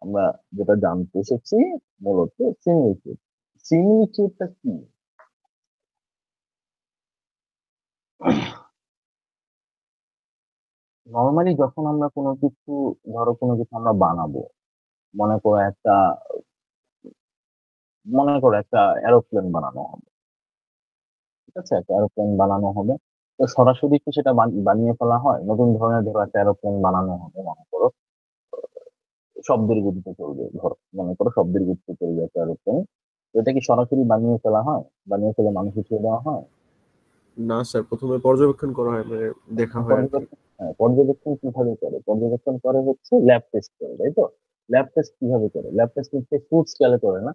আমরা যেটা জানতে এসেছি মূলত সিমিলিটিউড। সিমিলিটিউডটা কি? নর্মালি যখন আমরা কোনো কিছু, ধরো কোনো কিছু আমরা বানাবো, মনে করো একটা মনে করো একটা এরোপ্লেন বানানো হবে। ঠিক আছে, একটা এরোপ্লেন বানানো হবে। তো সরাসরি কি সেটা বানিয়ে ফেলা হয়? নতুন ধরনের ধরো একটা এরোপ্লেন বানানো হবে, মনে করো শব্দের গতিতে চলবে, ধরো মনে করো শব্দের গতিতে চলবে একটা এরোপ্লেন। তো এটা কি সরাসরি বানিয়ে ফেলা হয়? বানিয়ে ফেলে মানুষ উঠিয়ে দেওয়া হয়? না স্যার, প্রথমে পর্যবেক্ষণ করা হয়, মানে দেখা হয় আর কি। পর্যবেক্ষণ, হ্যাঁ, পর্যবেক্ষণ কিভাবে করে? পর্যবেক্ষণ করে হচ্ছে ল্যাব টেস্ট করে, তাই তো? ল্যাব টেস্ট কিভাবে করে? ল্যাব টেস্ট হচ্ছে ফুড স্কেলে করে না।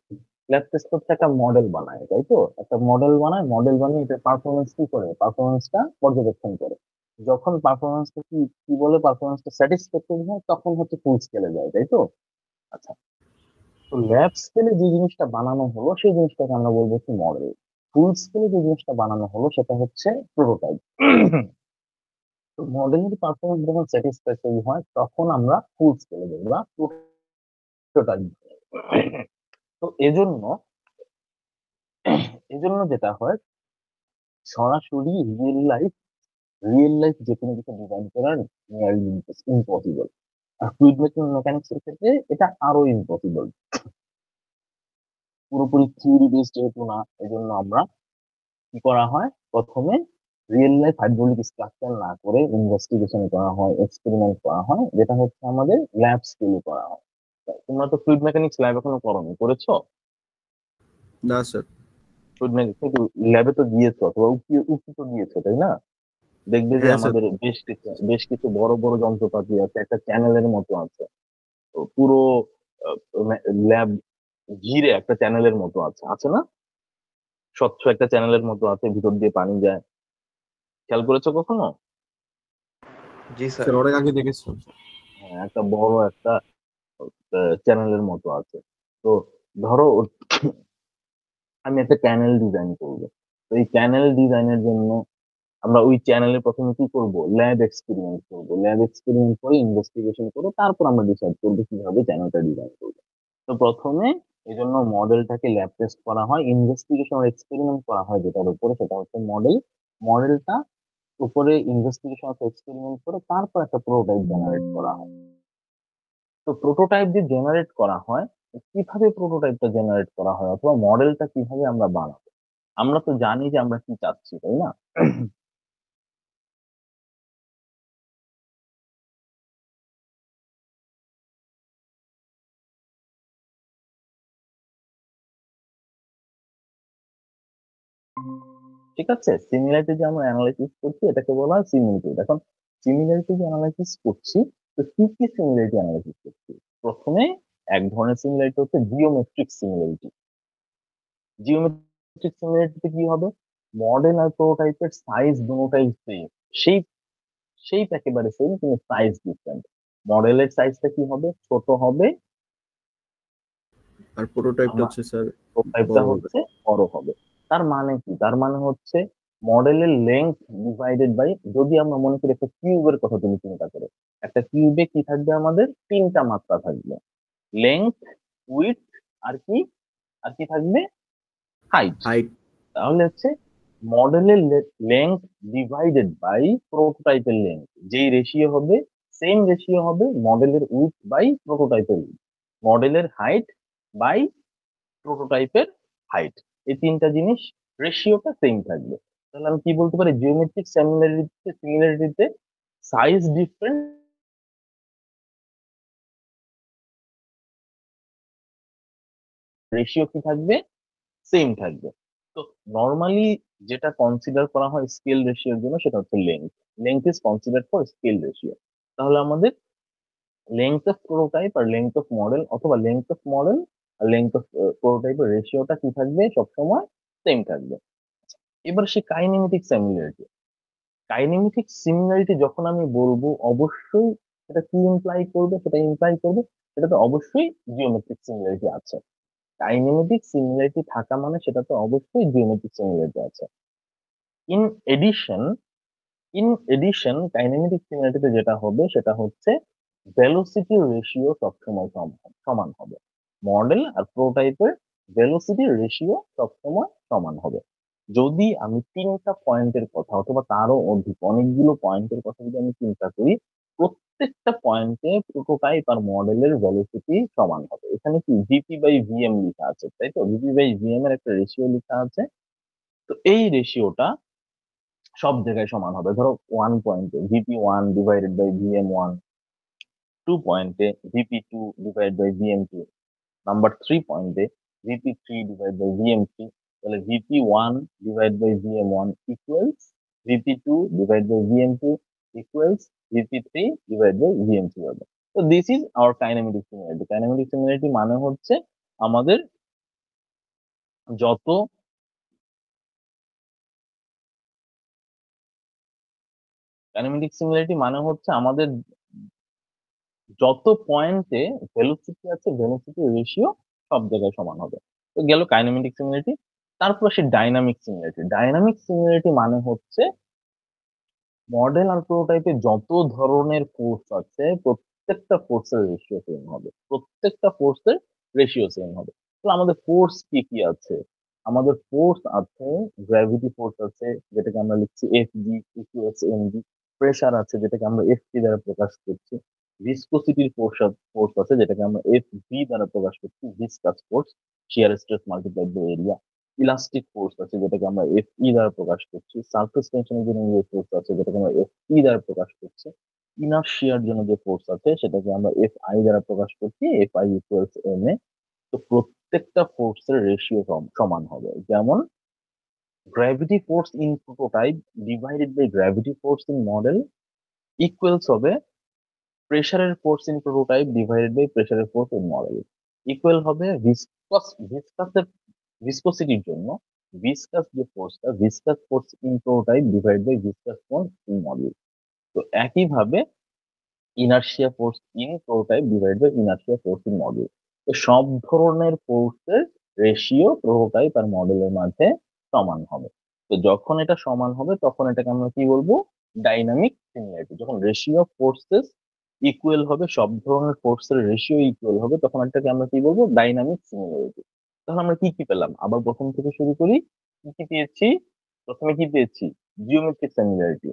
ল্যাব টেস্ট হচ্ছে একটা মডেল বানায়, তাই তো? একটা মডেল বানায়, মডেল বানিয়ে এটা পারফরমেন্স কি করে? পারফরমেন্সটা পর্যবেক্ষণ করে। যখন পারফরমেন্সটা কি কি বলে, পারফরমেন্সটা স্যাটিসফ্যাক্টরি হয়, তখন হচ্ছে ফুল স্কেলে যায়, তাই তো? আচ্ছা, তো ল্যাব স্কেলে যে জিনিসটা বানানো হলো সেই জিনিসটাকে আমরা বলবো কি মডেল। ফুল স্কেলে যে জিনিসটা বানানো হলো সেটা হচ্ছে প্রোটোটাইপ। তো মডেলের পারফরমেন্স যখন স্যাটিসফ্যাক্টরি হয় তখন আমরা ফুল স্কেলে যাই বা প্রোটোটাইপ। তো এজন্য এজন্য যেটা হয়, সরাসরি রিয়েল লাইফ যে কোনো কিছু ডিজাইন করা নিয়ারলি ইম্পসিবল। আর ফ্লুইড মেকানিক্স এর ক্ষেত্রে এটা আরো ইম্পসিবল। পুরোপুরি থিওরি বেসড যেহেতু না, এজন্য আমরা কি করা হয়, প্রথমে রিয়েল লাইফ হাইড্রোলিক স্ট্রাকচার না করে ইনভেস্টিগেশন করা হয়, এক্সপেরিমেন্ট করা হয়, যেটা হচ্ছে আমাদের ল্যাব স্কেলে করা হয়। তা তোমরা তো ফ্লুইড মেকানিক্স ল্যাব এখনো করোনি, করেছো? না স্যার। ফ্লুইড মেকানিক্স কিন্তু ল্যাবে তো গিয়েছো, অথবা উকি উকি তো দিয়েছো, তাই না? দেখবে যে হ্যাঁ স্যার। আমাদের বেশ কিছু বড় বড় যন্ত্রপাতি আছে, একটা চ্যানেলের মতো আছে। তো পুরো ল্যাব ঘিরে একটা চ্যানেলের মতো আছে, আছে না? স্বচ্ছ একটা চ্যানেলের মতো আছে, ভিতর দিয়ে পানি যায়। খেয়াল করেছো কখনো? জি স্যার। স্যার অনেক আগে দেখেছিলাম। হ্যাঁ, একটা বড় একটা চ্যানেলের মতো আছে। তো ধরো আমি একটা চ্যানেল ডিজাইন করবো। তো এই চ্যানেল ডিজাইনের জন্য আমরা ওই চ্যানেলে প্রথমে কি করব, ল্যাব এক্সপেরিমেন্ট করবো। ল্যাব এক্সপেরিমেন্ট করে ইনভেস্টিগেশন করে তারপর আমরা ডিসাইড করবো কিভাবে চ্যানেলটা ডিজাইন করবো। তো প্রথমে এই জন্য মডেলটাকে ল্যাব টেস্ট করা হয়, ইনভেস্টিগেশন এক্সপেরিমেন্ট করা হয় যেটার উপরে, সেটা হচ্ছে মডেল। মডেলটা উপরে ইনভেস্টিগেশন এক্সপেরিমেন্ট করে তারপর একটা প্রোটোটাইপ জেনারেট করা হয়। তো প্রোটোটাইপ যে জেনারেট করা হয়, কিভাবে প্রোটোটাইপটা জেনারেট করা হয় অথবা মডেলটা কিভাবে আমরা বানাবো? আমরা তো জানি যে আমরা কি চাচ্ছি, তাই না? ঠিক আছে, সিমিলারিটি যে আমরা অ্যানালাইসিস করছি এটাকে বলা হয় সিমিলিটিউড। এখন সিমিলারিটি যে অ্যানালাইসিস করছি, তো কি কি সিমিলারিটি অ্যানালাইসিস করছি? প্রথমে এক ধরনের সিমিলারিটি হচ্ছে জিওমেট্রিক সিমিলারিটি। জিওমেট্রিক সিমিলারিটিতে কি হবে, মডেল আর প্রোটোটাইপের সাইজ দুটোটাই সেম। শেপ শেপ একেবারে সেম, কিন্তু সাইজ ডিফারেন্ট। মডেলের সাইজটা কি হবে, ছোট হবে। আর প্রোটোটাইপটা আমার হচ্ছে স্যার প্রোটোটাইপটা বড় হবে। হচ্ছে বড় হবে। তার মানে কি? তার মানে হচ্ছে মডেলের লেন্থ ডিভাইডেড বাই, যদি আমরা মনে করি একটা কিউবের কথা তুমি চিন্তা করো, একটা কিউবে কি থাকবে, আমাদের তিনটা মাত্রা থাকবে, লেন্থ, উইডথ, আর কি আর কি থাকবে, হাইট। হাইট। তাহলে হচ্ছে মডেলের লেন্থ ডিভাইডেড বাই প্রোটোটাইপের লেন্থ, যেই রেশিও হবে, সেম রেশিও হবে মডেলের উইডথ বাই প্রোটোটাইপের উইডথ, মডেলের হাইট বাই প্রোটোটাইপের হাইট। এই তিনটা জিনিস রেশিওটা সেম থাকবে। তাহলে আমি কি বলতে পারি, জিওমেট্রিক সিমিলারিটিতে সাইজ ডিফারেন্ট, রেশিও কি থাকবে, সেম থাকবে। তো নর্মালি যেটা কনসিডার করা হয় স্কেল রেশিওর জন্য সেটা হচ্ছে length. Length is consider for scale ratio. তাহলে আমাদের লেন্থ অফ প্রোটোটাইপ আর লেন্থ অফ মডেল, অথবা লেন্থ অফ মডেল আর লেন্থ অফ প্রোটোটাইপের রেশিওটা কি থাকবে, সবসময় সেম থাকবে। এবার সে কাইনেমেটিক সিমিলারিটি, কাইনেমেটিক সিমিলারিটি যখন আমি বলবো, অবশ্যই সেটা কি ইমপ্লাই করবে, সেটা তো অবশ্যই জিওমেট্রিক সিমিলারিটি আছে। কাইনেমেটিক সিমিলারিটি থাকা মানে সেটা তো অবশ্যই জিওমেট্রিক সিমিলারিটি আছে। In addition in addition kinematic সিমিলারিটিতে যেটা হবে সেটা হচ্ছে ভেলোসিটি রেশিও সবসময় সমান হবে। মডেল আর প্রোটোটাইপের ভেলোসিটি রেশিও সবসময় সমান হবে। যদি আমি 3টা পয়েন্টের কথা অথবা তারও অধিক অনেকগুলো পয়েন্টের কথা যদি আমি চিন্তা করি, প্রত্যেকটা পয়েন্টে প্রোটোটাইপ আর মডেলের ভেলোসিটি সমান হবে। এখানে কি ভিপি বাই ভিএম লেখা আছে, তাই তো? ভিপি বাই ভিএম এর একটা রেশিও লেখা আছে। তো এই রেশিওটা সব জায়গায় সমান হবে। ধরো 1 পয়েন্টে VP1 ডিভাইডেড বাই VM1, 2 পয়েন্টে VP2 divide by VM2, number 3 পয়েন্টে VP3 ডিভাইড বাই VM3। তাহলে VP1 divide by VM1 equals VP2 divide by VM2 equals VP3 divide by VM3 হবে। তো this is our kinematic similarity. Kinematic similarity মানে হচ্ছে আমাদের যত kinematic similarity মানে হচ্ছে আমাদের যত পয়েন্টে ভেলোসিটি আছে ভেলোসিটি রেশিও সব জায়গায় সমান হবে। তো গেল কাইনেমেটিক সিমিলারিটি। তারপর আসে ডাইনামিক সিমিলারিটি। ডাইনামিক সিমিলারিটি মানে হচ্ছে মডেল আর প্রোটোটাইপে যত ধরনের ফোর্স আছে প্রত্যেকটা ফোর্সের রেশিও সেম হবে। প্রত্যেকটা ফোর্সের রেশিও সেম হবে। তো আমাদের ফোর্স কি কি আছে? আমাদের ফোর্স আছে, গ্র্যাভিটি ফোর্স আছে যেটাকে আমরা লিখছি এফজি ইকুয়ালস এমজি। প্রেসার আছে যেটাকে আমরা এফপি দ্বারা প্রকাশ করছি। ভিসকোসিটির ফোর্স আছে যেটাকে আমরা এফভি দ্বারা প্রকাশ করছি, viscous force, shear stress multiplied by area. Elastic force আছে যেটাকে আমরা এফই দ্বারা প্রকাশ করছি। সারফেস টেনশনের জন্য যে ফোর্স আছে যেটাকে আমরা এফই দ্বারা প্রকাশ করছি। ইনার্শিয়ার জন্য যে ফোর্স আছে সেটাকে আমরা এফআই দ্বারা প্রকাশ করছি, এফআই ইকুয়ালস এম এ। তো প্রত্যেকটা ফোর্সের রেশিও সমান হবে। যেমন gravity force in prototype divided by gravity force in model equals হবে প্রেসারের force in prototype divided by প্রেসারের ফোর্স ইন মডেল। ইকুয়াল হবে ভিসকাসের ভিসকোসিটির জন্য ভিসকাস যে ফোর্সটা, viscous force in prototype divide by viscous force in model. তো একইভাবে inertia force in prototype divide by inertia force in model. তো সব ধরনের ফোর্সের রেশিও প্রোটোটাইপ আর মডেলের মাঝে সমান হবে। তো যখন এটা সমান হবে তখন এটাকে আমরা কি বলবো? Dynamic similarity. যখন রেশিও ফোর্সেস ইকুয়াল হবে, সব ধরনের ফোর্সের রেশিও ইকুয়াল হবে, তখন এটাকে আমরা কি বলবো? Dynamic similarity. তাহলে আমরা কি কি পেলাম? আবার প্রথম থেকে শুরু করি। কি কি পেয়েছি? প্রথমে কি পেয়েছি? Geometric similarity.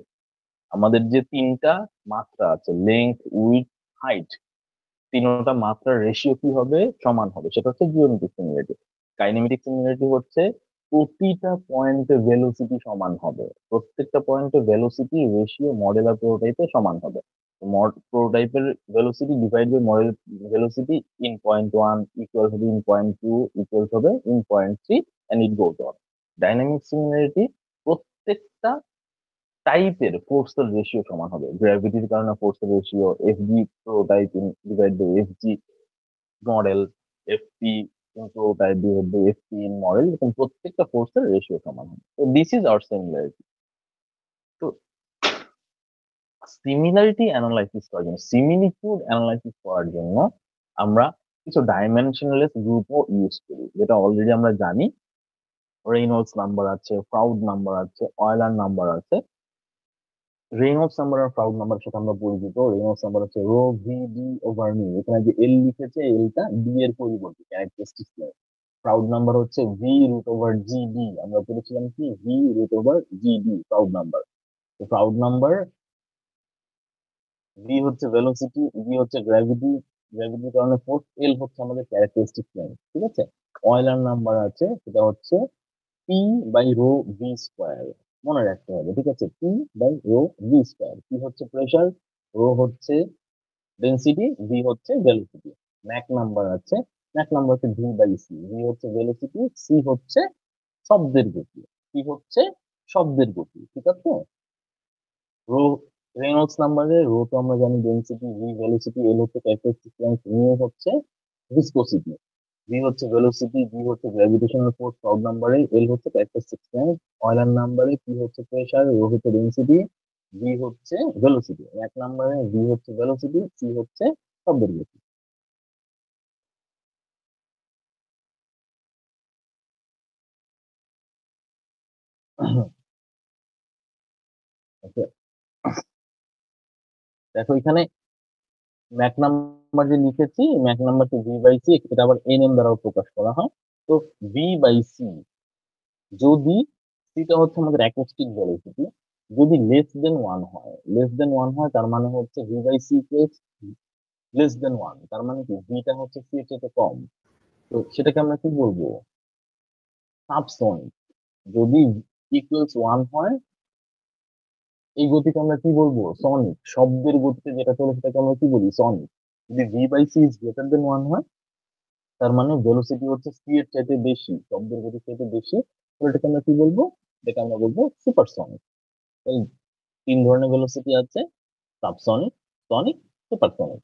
আমাদের যে 3টা মাত্রা আছে, লেংথ, উইডথ, হাইট, 3টা মাত্রার রেশিও কি হবে? সমান হবে। সেটা হচ্ছে জিওমেট্রিক সিমিলারিটি। কাইনেমেটিক সিমিলারিটি হচ্ছে প্রতিটা পয়েন্টে ভেলোসিটি সমান হবে। প্রত্যেকটা পয়েন্টে ভেলোসিটি রেশিও মডেল আর প্রোটোটাইপে সমান হবে। প্রোটোটাইপের velocity divide by model velocity in point one equal হবে ইন পয়েন্ট টু ইকুয়াল হবে in point three, and it goes on. Dynamic similarity প্রত্যেকটা টাইপের ফোর্সের রেশিও সমান হবে। গ্র্যাভিটির কারণে ফোর্সের ratio FG prototype divide by FG model, FP prototype divide by FP in model, এরকম প্রত্যেকটা ফোর্সের রেশিও সমান হবে। তো দিস ইজ আওয়ার সিমিলারিটি। তো সিমিলারিটি অ্যানালাইসিস করার জন্য, সিমিলিটিউড অ্যানালাইসিস করার জন্য আমরা কিছু ডাইমেনশনালেস গ্রুপও ইউজ করি, যেটা অলরেডি আমরা জানি। রেইনল্ডস নাম্বার আছে, ফ্রাউড নাম্বার আছে, অয়লার নাম্বার আছে। রেনল্ডস নাম্বার আর ফ্রাউড নাম্বার সাথে আমরা পরিচিত। রেনল্ডস নাম্বার হচ্ছে rho V D over mu. এখানে যে এল লিখেছে, এলটা ডি এর পরিবর্তে ক্যারেক্টারিস্টিক্স নেয়। ফ্রাউড নাম্বার হচ্ছে V root over G D. আমরা পড়েছিলাম কি V root over G D Froude number. তো ফ্রাউড নাম্বার ভি হচ্ছে ভেলোসিটি, ভি হচ্ছে গ্র্যাভিটি, গ্র্যাভিটির কারণে ফোর্স, এল হচ্ছে আমাদের ক্যারেক্টারিস্টিক্স নেয়। ঠিক আছে? অয়লার নাম্বার আছে, সেটা হচ্ছে P by rho V square. মনে রাখতে হবে, ঠিক আছে? P by rho V square. P হচ্ছে প্রেসার, রো হচ্ছে ডেন্সিটি, ভি হচ্ছে ভেলোসিটি। ম্যাক নাম্বার আছে, ম্যাক নাম্বার হচ্ছে ভি বাই সি। ভি হচ্ছে ভেলোসিটি, সি হচ্ছে শব্দের গতি, সি হচ্ছে শব্দের গতি। ঠিক আছে? রো রেনল্ডস নাম্বারে রো তো আমরা জানি ডেন্সিটি, ভি ভেলোসিটি, এল হচ্ছে ক্যারেক্টারিস্টিক লেন্থ, মিউ হচ্ছে ভিসকোসিটি, ভি হচ্ছে ভেলোসিটি, ভি হচ্ছে গ্র্যাভিটেশনাল ফোর্স সব নাম্বারে, এল হচ্ছে ক্যারেক্টারিস্টিক লেন্থ। অয়লার নাম্বারে পি হচ্ছে প্রেসার, রো হচ্ছে ডেন্সিটি, ভি হচ্ছে ভেলোসিটি। এক নাম্বারে ভি হচ্ছে ভেলোসিটি, সি হচ্ছে শব্দের গতি। Okay, দেখো এখানে ম্যাক নাম্বার যে লিখেছি, ম্যাক নাম্বারকে ভি বাই সি, এটা আবার এনএম দ্বারাও প্রকাশ করা হয়। তো ভি বাই সি, যদি সিটা হচ্ছে আমাদের অ্যাকোস্টিক ভেলোসিটি, যদি লেস দেন ওয়ান হয়, লেস দেন ওয়ান হয় তার মানে হচ্ছে V by C less than one, তার মানে কি ভিটা হচ্ছে সি এর চেয়ে কম। তো সেটাকে আমরা কি বলবো? সাবসনিক। যদি ইকুয়ালস ওয়ান হয়, এই গতিকে আমরা কি বলবো? সনিক। শব্দের গতিতে যেটা চলে সেটাকে আমরা কি বলি? সনিক। যদি V by C is greater than one হয়, তার মানে ভেলোসিটি হচ্ছে সি এর চাইতে বেশি, শব্দের গতির চাইতে বেশি, তাহলে এটাকে আমরা কি বলবো? এটাকে আমরা বলবো সুপারসনিক। এই তিন ধরনের ভেলোসিটি আছে: সাবসনিক, সনিক, সুপারসনিক।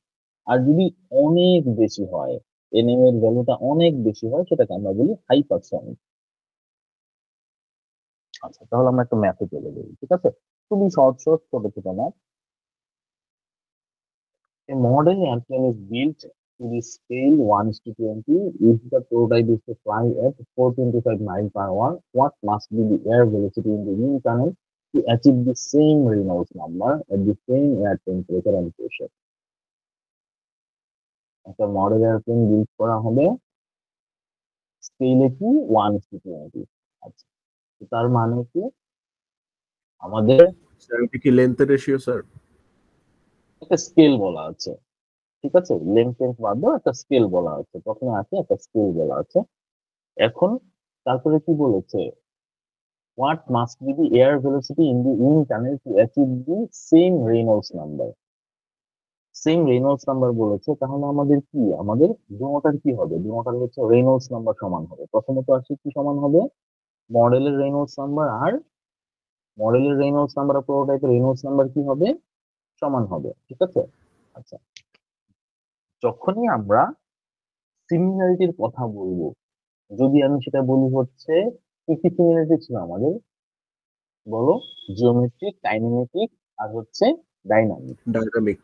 আর যদি অনেক বেশি হয়, এনএম এর ভ্যালুটা অনেক বেশি হয়, সেটাকে আমরা বলি হাইপারসনিক। আচ্ছা, তাহলে আমরা একটা ম্যাথে চলে যাই, ঠিক আছে? খুবই সহজ সহজ ছোট ছোট math. A modern airplane is built to the scale 1:20. If the prototype is to fly at 425 miles per hour, what must be the air velocity in the wind tunnel to achieve the same Reynolds number at the same air temperature and pressure? একটা model airplane build করা হবে স্কেলে কি 1:20। আচ্ছা, তো তার মানে কি আমাদের স্যার এটা কি লেন্থের রেশিও স্যার? একটা স্কেল বলা আছে, ঠিক আছে? লেন্থ টেন্থ বাদ দাও, একটা স্কেল বলা আছে, প্রথমে আছে একটা স্কেল বলা আছে। এখন তারপরে কি বলেছে? What must be the air velocity in the wind tunnel to achieve the same Reynolds number? Same Reynolds number বলেছে, তাহলে আমাদের কি, আমাদের দুটোটার কি হবে? দুটোটার হচ্ছে রেনল্ডস নাম্বার সমান হবে। প্রথমত আসি কি সমান হবে? মডেলের রেনল্ডস নাম্বার আর প্রোটোটাইপের রেনল্ডস নাম্বার কি হবে? সমান হবে, ঠিক আছে? আচ্ছা, যখনই আমরা সিমিলারিটির কথা বলবো, যদি আমি সেটা বলি হচ্ছে, কি কি সিমিলারিটি ছিল আমাদের? বলো। জিওমেট্রিক, কাইনেমেটিক, আর হচ্ছে ডাইনামিক। ডাইনামিক।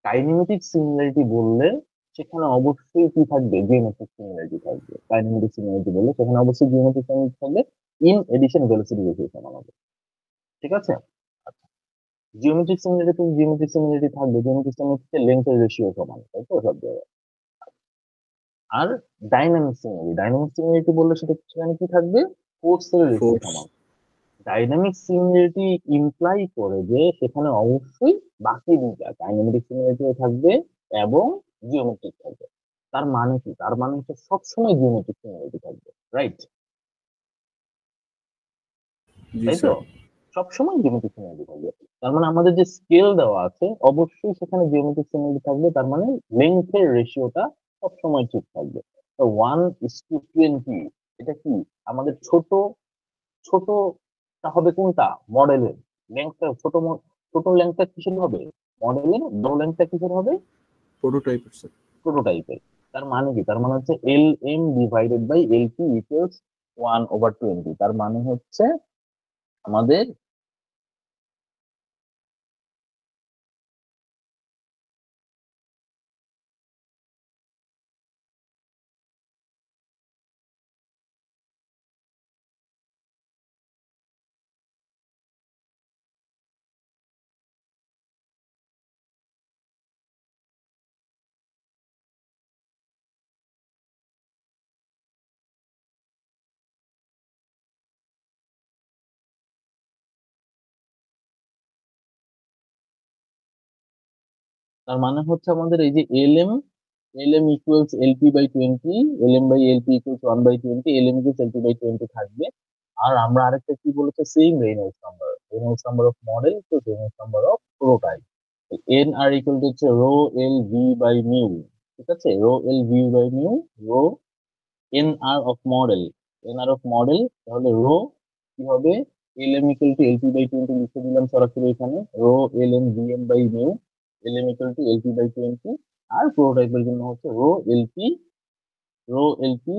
কাইনেমেটিক সিমিলারিটি বললে সেখানে অবশ্যই কি থাকবে? জিওমেট্রিক সিমিলারিটি থাকবে। কাইনেমেটিক সিমিলারিটি বললে সেখানে অবশ্যই জিওমেট্রিক সিমিলারিটি থাকবে। ইন এডিশন ভেলোসিটি রেশিও সমান হবে, ঠিক আছে? আচ্ছা, জিওমেট্রিক সিমিলারিটি থাকবে, জিওমেট্রিক সিমিলারিটিতে লেন্থের রেশিও সমান, তাই তো সব জায়গায়। আর ডাইনামিক সিমিলারিটি বললে সেখানে কি থাকবে? ফোর্সের রেশিও ফোর্স। সমান। ডাইনামিক সিমিলারিটি ইমপ্লাই করে যে সেখানে অবশ্যই বাকি দুইটা কাইনেমেটিক সিমিলারিটিও থাকবে এবং জিওমেট্রিক থাকবে। তার মানে কি? তার মানে হচ্ছে সবসময় জিওমেট্রিক সিমিলারিটি থাকবে, রাইট? জি তাই তো? স্যার। সবসময় জিওমেট্রিক সিমিলারিটি থাকবে। তার মানে আমাদের যে স্কেল দেওয়া আছে, অবশ্যই সেখানে জিওমেট্রিক সিমিলারিটি থাকবে। তার মানে লেন্থের রেশিওটা সবসময় ঠিক থাকবে। তো 1:20, এটা কি আমাদের ছোট ছোটটা হবে কোনটা? মডেলের লেন্থটা ছোট লেন্থটা কিসের হবে? মডেলের। বড় লেন্থটা কিসের হবে? প্রোটোটাইপের স্যার। প্রোটোটাইপের। তার মানে কি? তার মানে হচ্ছে L M divided by L P equals 1/20। তার মানে হচ্ছে আমাদের আমাদের এই যে L M equals LP by 20, L M equals 1/20, equals LP by 20 থাকবে। আর আমরা আরেকটা কি বলেছে? Same Reynolds number of model তো Reynolds number of prototype. N R equal to হচ্ছে rho L V by mu, ঠিক আছে? Rho L V by mu, rho N R of model, তাহলে রো কি হবে? L M equal to LP by 20 লিখে দিলাম সরাসরি এখানে, rho L M V M by mu, equal to LP by 20। আর প্রোটোটাইপের জন্য হচ্ছে রো এলপি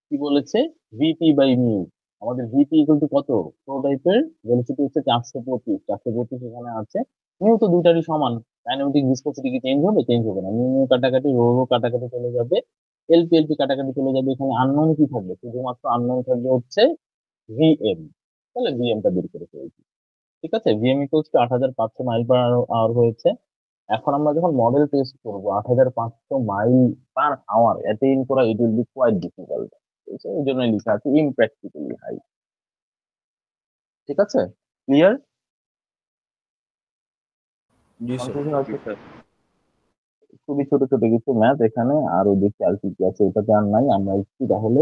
কি বলেছে? VP by mu. আমাদের ভিপি ইকুয়াল টু কত? প্রোটোটাইপের ভেলোসিটি হচ্ছে 425 এখানে আছে। মিউ তো দুইটারই সমান। কাইনেমেটিক ভিসকসিটি কি চেঞ্জ হবে? চেঞ্জ হবে না। মিউ মিউ কাটাকাটি, রো রো কাটাকাটি চলে যাবে, এলপি এলপি কাটাকাটি চলে যাবে। এখানে আননোন কি থাকবে? শুধুমাত্র আননোন থাকবে হচ্ছে ভিএম। তাহলে ভিএম টা বের করে ফেলছি, ঠিক আছে? VM equals to 8500 mile per hour হয়েছে। এখন আমরা যখন মডেল টেস্ট করবো ৮৫০০ মাইল পার আওয়ার অ্যাটেইন করা, it will be quite difficult. এই জন্য লেখা আছে ইমপ্র্যাকটিক্যালি হাই। ঠিক আছে, ক্লিয়ার? জি স্যার। কনফিউশন আছে? খুবই ছোট ছোট কিছু ম্যাথ এখানে, আরো দেখি আর কি কি আছে, এটাতে আর নাই। আমরা একটু তাহলে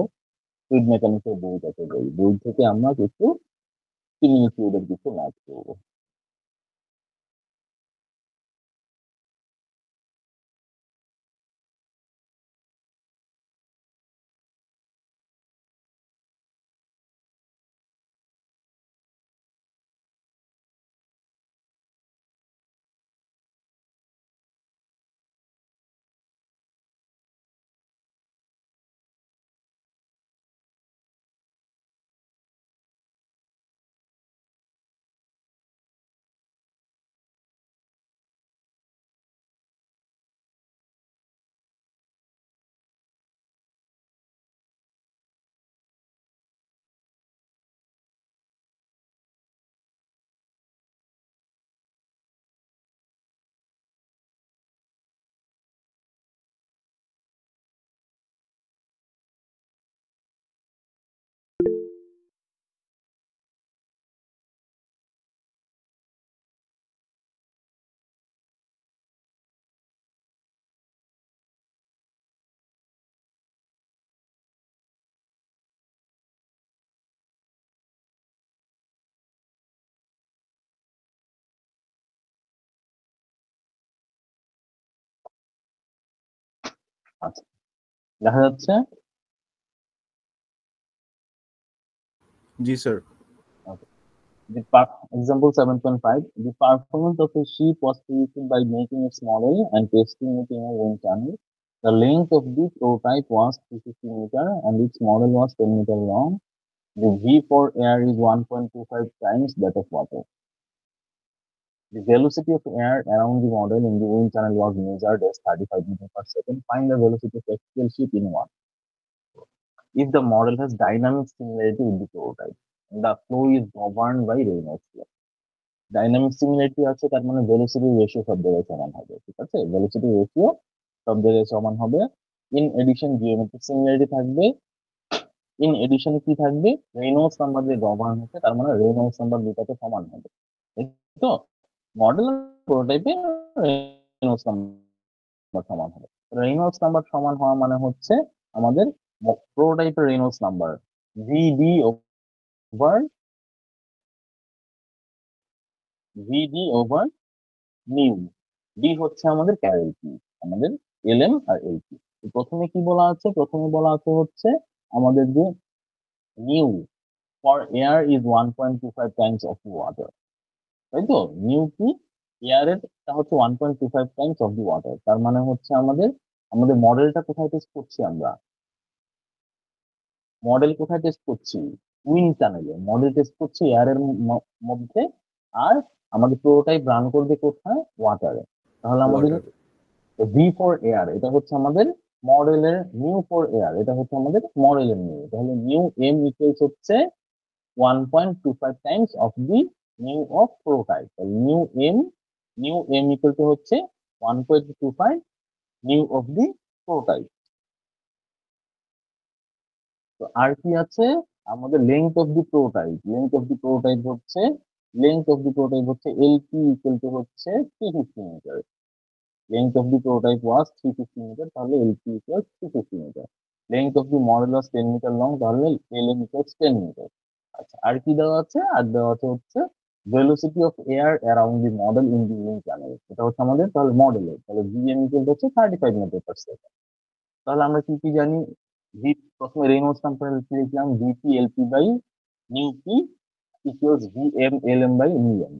ফ্লুইড মেকানিক্সের বইটাতে যাই, বই থেকে আমরা কিছু সিমিলিটিউডের কিছু ম্যাথ করবো। আচ্ছা, দেখা যাচ্ছে? জি sir. Okay. Example 7.5, the performance of a ship was predicted by making its model and testing it in a wind tunnel. The length of the prototype was 350 meter and its model was 10 meter long. The V for air is 1.25 times that of water. The velocity of air around the model in the wind tunnel was measured as 35 meters per second. Find the velocity of actual ship in water. If the model has dynamic similarity with the prototype, the flow is governed by Reynolds law. Dynamic similarity আছে, তার মানে velocity ratio সব জায়গায় সমান হবে। ঠিক আছে, velocity ratio সব জায়গায় সমান হবে। ইন এডিশন জিওমেট্রিক সিমিলারিটি থাকবে। ইন এডিশনে কি থাকবে? রেনল্ডস নাম্বার দিয়ে গভর্ন হচ্ছে, তার মানে রেনল্ডস নাম্বার দুটাতে সমান হবে। তো মডেল প্রোটোটাইপে রেনল্ডস নাম্বার সমান হবে। রেনল্ডস নাম্বার সমান হওয়া মানে হচ্ছে আমাদের প্রোটোটাইপের রেনল্ডস নাম্বার ভিডি ওভার নিউ। ডি হচ্ছে আমাদের ক্যারেলপি, আমাদের এলএম আর এলপি। প্রথমে কি বলা আছে? প্রথমে বলা আছে হচ্ছে আমাদের যে new for air is 1.25 Times of the water, তাই তো? নিউ কি? এয়ারের হচ্ছে 1.25 টাইমস অফ দি ওয়াটার। তার মানে হচ্ছে আমাদের আমাদের মডেলটা কোথায় টেস্ট করছি আমরা? মডেল কোথায় টেস্ট করছি? উইন্ড টানেলে। মডেল টেস্ট করছি এয়ারের মধ্যে, আর আমাদের প্রোটোটাইপ রান করবে কোথায়? ওয়াটারে। তাহলে আমাদের ওয়াটার। ভি ফর এয়ার এটা হচ্ছে আমাদের মডেলের নিউ ফর এয়ার, এটা হচ্ছে আমাদের মডেলের নিউ। তাহলে নিউ এম ইকুয়ালস হচ্ছে 1.25 Times of the new of prototype. তাহলে নিউ এম ইকুয়াল টু হচ্ছে 1.25 নিউ অফ দি প্রোটোটাইপ। তো আর কি আছে? আমাদের length of the prototype. Length of the prototype হচ্ছে এলপি ইকুয়াল টু হচ্ছে 350 metre. Length of the prototype was 350 meter, তাহলে LP equals 350 meter. Length of the model was 10 meter long, তাহলে LM equals 10 meter. আচ্ছা, আর কি দেওয়া আছে? আর দেওয়া আছে হচ্ছে velocity of air around the model in the wind channel, এটা হচ্ছে আমাদের তাহলে মডেলের। তাহলে VM equal হচ্ছে 35 মিটার পার সেকেন্ড। তাহলে আমরা কি কি জানি? ভি, প্রথমে রেনল্ডস নাম্বার লিখলাম VP LP by nu P equals VM LM by nu M.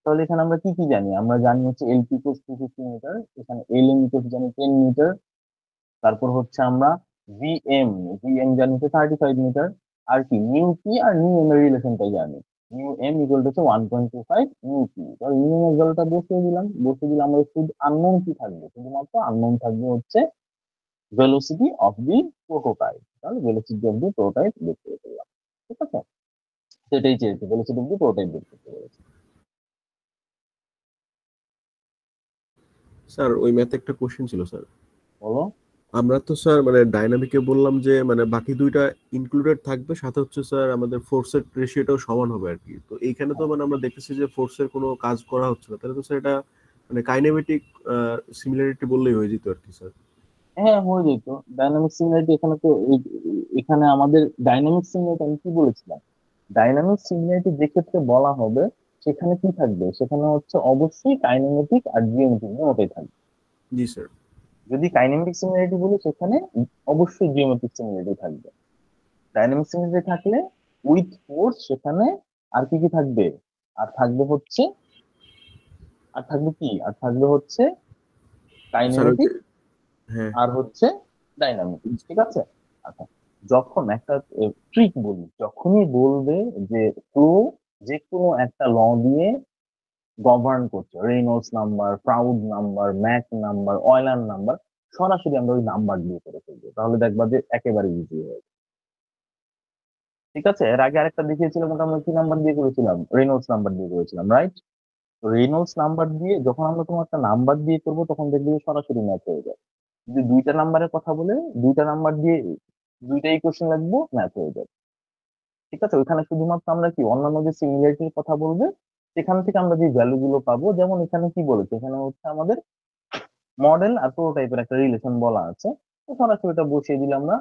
তাহলে এখানে আমরা কি কি জানি? আমরা জানি হচ্ছে এলপি ইকুয়ালস 250 মিটার, এখানে এলএম ইকুয়ালস জানি 10 মিটার। তারপর হচ্ছে আমরা ভিএম ভিএম জানি হচ্ছে 35 মিটার। আর কি new P R new M এর রিলেশনটা জানি। নিউ এম ইকুয়াল হচ্ছে 1.25 নিউ পি। তাহলে নিউ এর ভ্যালুটা বসিয়ে দিলাম আমরা। শুধু আননোন কি থাকবে? শুধুমাত্র আননোন থাকবে হচ্ছে ভেলোসিটি অফ দি প্রোটোটাইপ। তাহলে ভেলোসিটি অফ দি প্রোটোটাইপ বের করে ফেললাম। ঠিক আছে, সেটাই চেয়েছে, ভেলোসিটি অফ দি প্রোটোটাইপ বের করতে বলেছে। স্যার ওই ম্যাথে একটা কোশ্চেন ছিল স্যার। বলো। আমরা তো স্যার মানে ডাইনামিকে বললাম যে মানে বাকি দুইটা ইনক্লুডেড থাকবে, সাথে হচ্ছে স্যার আমাদের ফোর্সের রেশিওটাও সমান হবে আর কি। তো এইখানে তো মানে আমরা দেখতেছি যে ফোর্সের কোনো কাজ করা হচ্ছে না, তাহলে তো স্যার এটা মানে কাইনেমেটিক সিমিলারিটি বললেই হয়ে যেত আর কি স্যার। হ্যাঁ, হয়ে যেত। ডাইনামিক সিমিলারিটি এখানে তো এখানে আমাদের ডাইনামিক সিমিলারিটি আমি কি বলেছিলাম, ডাইনামিক সিমিলারিটি যে ক্ষেত্রে বলা হবে সেখানে কি থাকবে, সেখানে হচ্ছে অবশ্যই কাইনেমেটিক আর জিওমেট্রিক ওটাই থাকবে। জি স্যার। যদি কাইনেমেটিক সিমিলারিটি বলি সেখানে অবশ্যই জিওমেট্রিক সিমিলারিটি থাকবে। ডাইনামিক সিমিলারিটি থাকলে উইথ ফোর্স সেখানে আর কি কি থাকবে, আর থাকবে হচ্ছে, আর থাকবে হচ্ছে স্যার ওই যে, কাইনেমেটিক হ্যাঁ আর হচ্ছে ডাইনামিক। ঠিক আছে। আচ্ছা, যখন একটা ট্রিক বলি, যখনই বলবে যে ফ্লো যে কোনো একটা ল দিয়ে গভর্ন করছে, Reynolds number, proud number, Mac number, Euler number, সরাসরি আমরা ওই নাম্বার দিয়ে করে ফেলবো, তাহলে দেখবা যে একেবারে ইজি হয়ে যাবে। ঠিক আছে। এর আগে আরেকটা দেখিয়েছিলাম, ওটা আমরা কি নাম্বার দিয়ে করেছিলাম, রেনল্ডস নাম্বার দিয়ে করেছিলাম, রাইট? রেনল্ডস নাম্বার দিয়ে যখন আমরা কোনো একটা নাম্বার দিয়ে করবো তখন দেখবে যে সরাসরি ম্যাচ হয়ে যায়। যদি দুইটা নাম্বারের কথা বলে দুইটা নাম্বার দিয়ে দুইটা ইকুয়েশন লিখবো, ম্যাচ হয়ে যাবে। ঠিক আছে। ওইখানে শুধুমাত্র আমরা কি অন্যান্য যে সিমিলারিটির কথা বলবে সেখান থেকে আমরা যে ভ্যালু গুলো পাবো, যেমন এখানে কি বলেছে, এখানে হচ্ছে আমাদের মডেল আর প্রোটোটাইপের একটা রিলেশন বলা আছে। তো সরাসরি এটা বসিয়ে দিলে আমরা,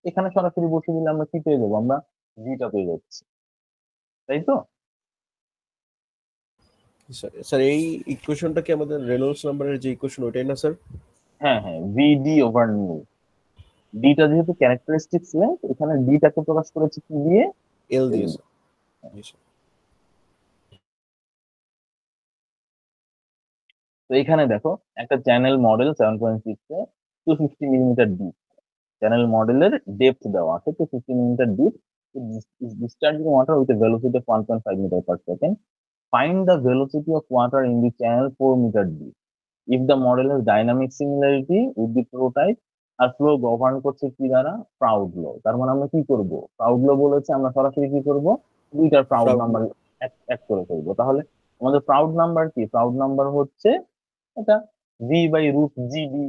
এখানে সরাসরি বসিয়ে দিলে আমরা কি পেয়ে যাবো, আমরা জিটা পেয়ে যাচ্ছি, তাই তো? স্যার। স্যার এই ইকুয়েশনটা কি আমাদের রেনল্ডস নাম্বারের যে ইকুয়েশন ওইটাই না স্যার? হ্যাঁ হ্যাঁ, ভিডি ওভার নিউ। ডিটা যেহেতু ক্যারেক্টারিস্টিক্স লেন্থ, এখানে ডিটাকে প্রকাশ করেছে কি দিয়ে, এল এল দিয়ে দিয়ে। স্যার। জি স্যার। তো এখানে দেখো একটা চ্যানেল মডেল 7.6 এ 250 মিলিমিটার ডিপ, চ্যানেল মডেলের ডেপথ দেওয়া আছে 250 millimetre deep, discharging water with a velocity of 1.5 meter per second. Find the velocity of water in the channel 4 meter deep. If the model has dynamic similarity with the prototype, আর flow govern করছে কি দ্বারা, proud ল। তার মানে আমরা কি করব, proud ল বলেছে, আমরা সরাসরি কি করব, দুইটার প্রাউড Proud নাম্বার এক করে ফেলবো। তাহলে আমাদের প্রাউড নাম্বার কি, প্রাউড নাম্বার হচ্ছে এটা ভি বাই রুট জিডি,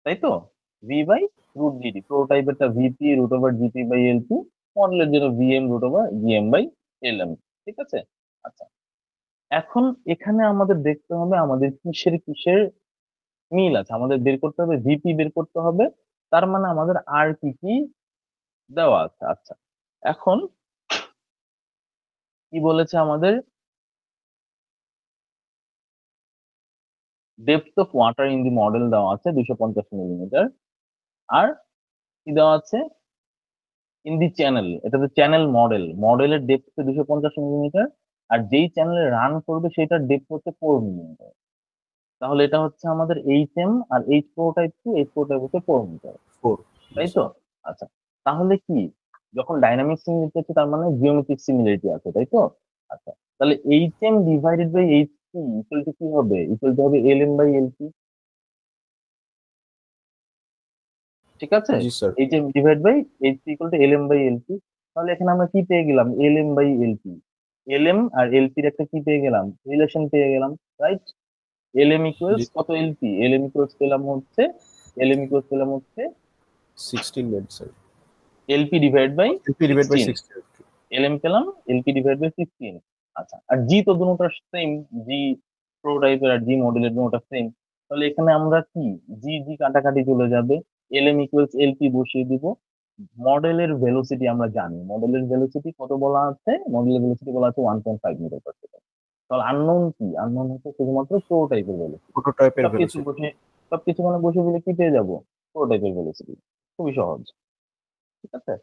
তাই তো? ভি বাই রুট জিডি, প্রোটোটাইপেরটা VP root over GP by LP, মডেলের জন্য VM root over GM by LM. ঠিক আছে। আচ্ছা, এখন এখানে আমাদের দেখতে হবে আমাদের কিসের কিসের মিল আছে, আমাদের বের করতে হবে, ভিপি বের করতে হবে, তার মানে আমাদের আর কি কি দেওয়া আছে। আচ্ছা, এখন কি বলেছে আমাদের, depth of water in D model দেওয়া আছে 250 মিলিমিটার, আর কি দেওয়া আছে ইন দি চ্যানেল, এটা তো চ্যানেল মডেল, মডেলের ডেপথ হচ্ছে 250 মিলিমিটার, আর যেই চ্যানেলে রান করবে সেটার ডেপথ হচ্ছে 4 মিলিমিটার। তাহলে এটা হচ্ছে আমাদের এইচ এম, আর এইচ প্রোটাইপ কি, এইচ প্রোটাইপ হচ্ছে 4 মিটার, 4। জি তাই তো? স্যার। আচ্ছা, তাহলে কি, যখন ডাইনামিক সিমিলারিটি আছে তার মানে জিওমেট্রিক সিমিলারিটি আছে, তাই তো? আচ্ছা, তাহলে H M divided by H P equal to কি হবে, ইকুয়াল টু হবে L M by L P. ঠিক আছে। জি sir. H M divide by H P equal to L M by L P. তাহলে এখানে আমরা কি পেয়ে গেলাম, L M by L P, L M আর এল পির একটা কি পেয়ে গেলাম, রিলেশন পেয়ে গেলাম, রাইট? এল এম জি। ইকুয়ালস কত, L P, L M equals পেলাম হচ্ছে, এল এম ইকুয়ালস পেলাম হচ্ছে 16 minute sir. L P divide by LP divide by 16, 16। L M পেলাম এল পি ডিভাইড বাই 16। আচ্ছা, আর জি তো দুটোটা সেম, জি প্রো টাইপের আর জি মডেলের দুটোটা সেম। তাহলে এখানে আমরা কি, জি জি কাটাকাটি চলে যাবে, L M equals L P বসিয়ে দিব। মডেলের ভেলোসিটি আমরা জানি, মডেলের ভেলোসিটি কত বলা আছে, মডেলের ভেলোসিটি বলা আছে 1.5 মিটার পার সেকেন্ড। তাহলে আননোন কি, আননোন হচ্ছে শুধুমাত্র প্রো টাইপের ভেলোসিটি। প্রোটোটাইপের সবকিছু ভেলোসিটি। বসে, সবকিছু মানে বসে দিলে কি পেয়ে যাবো, প্রো টাইপের ভেলোসিটি। খুবই সহজ। ঠিক আছে।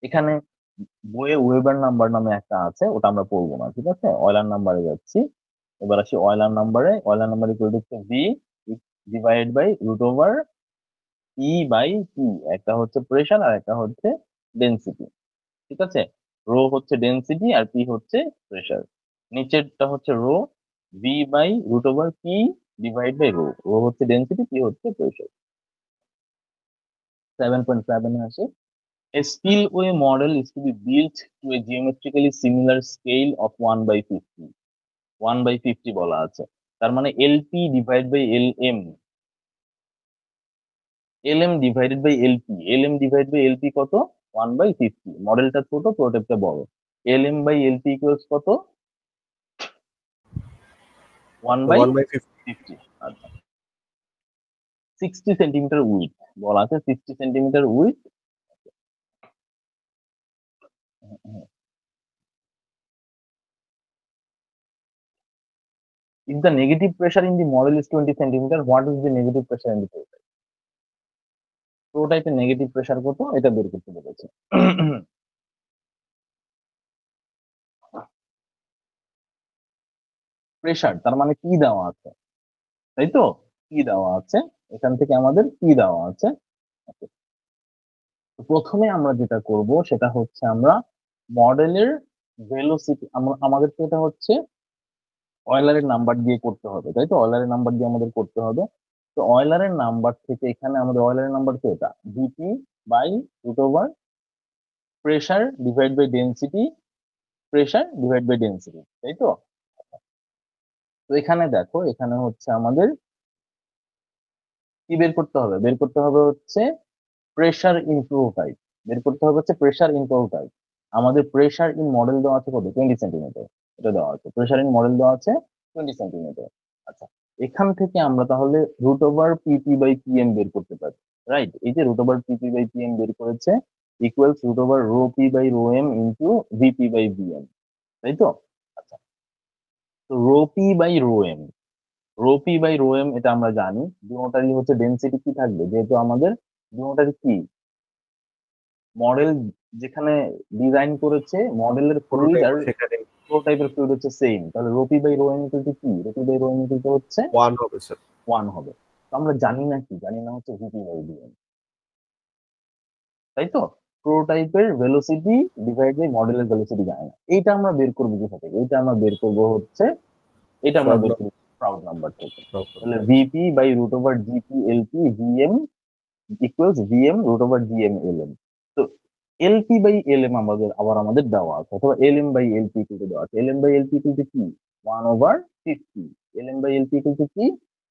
এখানে বইয়ে ওয়েবার নাম্বার নামে একটা আছে, ওটা আমরা পড়বো না। ঠিক আছে, অয়লার নাম্বারে যাচ্ছি। এবার আসি অয়লার নাম্বারে, অয়লার নাম্বার ইকুয়াল টু হচ্ছে V divide by root over E by P. একটা হচ্ছে প্রেশার আর একটা হচ্ছে ডেন্সিটি। ঠিক আছে। রো হচ্ছে ডেন্সিটি আর পি হচ্ছে প্রেশার। নিচেরটা হচ্ছে rho, V by root over P divide by rho, rho হচ্ছে ডেন্সিটি, পি হচ্ছে প্রেশার। 7.7 আসে, a spillway model is to be built to a geometrically similar scale of 1/50. 1/50 বলা আছে। তার মানে LP divide by LM, LM divided by LP, LM divide by LP কত? 1/50। মডেলটা ছোট, প্রোটোটাইপটা বড়। এলএম বাই এলপি ইকুয়ালস কত? 1/50। 1/50। আচ্ছা, 60 সেন্টিমিটার উইথ বলা আছে, 60 centimetre with. If the negative pressure in the model is 20 centimeter, what is the negative pressure in the prototype? প্রোটোটাইপের negative pressure কত এটা বের করতে বলেছে। প্রেসার তার মানে কি দেওয়া আছে, তাই তো? কি দেওয়া আছে, এখান থেকে আমাদের কি দেওয়া আছে। প্রথমে আমরা যেটা করব সেটা হচ্ছে আমরা মডেলের ভেলোসিটি, আমাদের তো এটা হচ্ছে অয়লারের নাম্বার দিয়ে করতে হবে, তাই তো? অয়লারের নাম্বার দিয়ে আমাদের করতে হবে। তো অয়লারের নাম্বার থেকে এখানে আমাদের অয়লারের নাম্বার কি? এটা VP by root over pressure divide by density, pressure divide by density, তাই তো? তো এখানে দেখো, এখানে হচ্ছে আমাদের কি বের করতে হবে? বের করতে হবে হচ্ছে প্রেসার ইন প্রোটোটাইপ, বের করতে হবে হচ্ছে প্রেসার ইন প্রোটোটাইপ। আমাদের প্রেসার ইন মডেল দেওয়া আছে কত? 20 সেন্টিমিটার, এটা দেওয়া আছে। প্রেসার ইন মডেল দেওয়া আছে 20 সেন্টিমিটার। আচ্ছা, এখান থেকে আমরা তাহলে root over PP by PM বের করতে পারি, রাইট? এই যে root over PP by PM বের করেছে equals root over rho P by rho M into VP by BM, তাই তো? আচ্ছা, তো rho P by rho M, rho P by rho M এটা আমরা জানি। দুটোটারই হচ্ছে ডেন্সিটি কি থাকবে, যেহেতু আমাদের দুটোটারই কি মডেল যেখানে ডিজাইন করেছে, মডেলের ফ্লুইড আর প্রোটোটাইপ সেখানে প্রোটোটাইপের ফ্লুইড হচ্ছে সেম, তাহলে rho P by rho M equal to কি? Rho P by rho M equal to হচ্ছে 1 হবে স্যার। 1 হবে। তো আমরা জানি না কি? জানি না হচ্ছে ভিপি বাই বিএম, তাই তো? প্রোটোটাইপের ভেলোসিটি ডিভাইড বাই মডেলের ভেলোসিটি জানি না, এইটা আমরা বের করবো কোথা থেকে? এইটা আমরা বের করবো হচ্ছে, এটা আমরা বের করবো প্রাউড নাম্বার থেকে। তাহলে VP by root over GP LP VM equals VM root over GM LM. তো এলপি বাই এলএম আমাদের দেওয়া আছে, অথবা LM by LP equal to দেওয়া আছে। LM by LP equal to কি? 1/50। LM by LP equal to কি?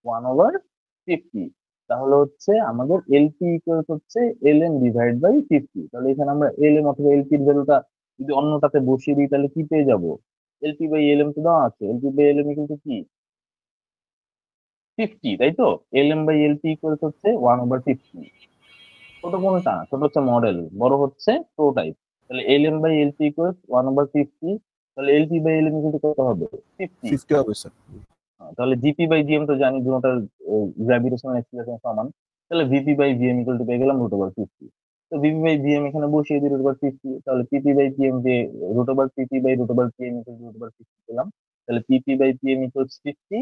1/50। তাহলে হচ্ছে আমাদের এলপি ইকুয়ালস হচ্ছে এলএম ডিভাইড বাই 50। তাহলে এখানে আমরা এলএম অথবা এলপির ভ্যালুটা যদি অন্যটাতে বসিয়ে দিই তাহলে কি পেয়ে যাবো? এলপি বাই এলএম তো দেওয়া আছে, LP by LM equal to কি? 50, তাই তো? এলএম বাই এলপি ইকুয়ালস হচ্ছে 1/50। ছোট কোনটা? ছোট হচ্ছে মডেল, বড় হচ্ছে প্রোটোটাইপ। তাহলে এলএম বাই এলপি ইকুয়ালস 1/50। তাহলে এলপি বাই এলএম ইকুয়াল কত হবে? 50। 50 হবে স্যার। তাহলে জিপি বাই জিএম তো জানি দুটোটার গ্র্যাভিটেশনাল অ্যাক্সিলারেশন সমান। তাহলে VP by VM equal to পেয়ে গেলাম √50। তো ভিপি বাই ভিএম এখানে বসিয়ে দিই √50। তাহলে পিপি বাই পিএম যে √50 বাই √পিএম ইকুয়াল টু √50 পেলাম। তাহলে পিপি বাই পিএম ইকুয়ালস 50।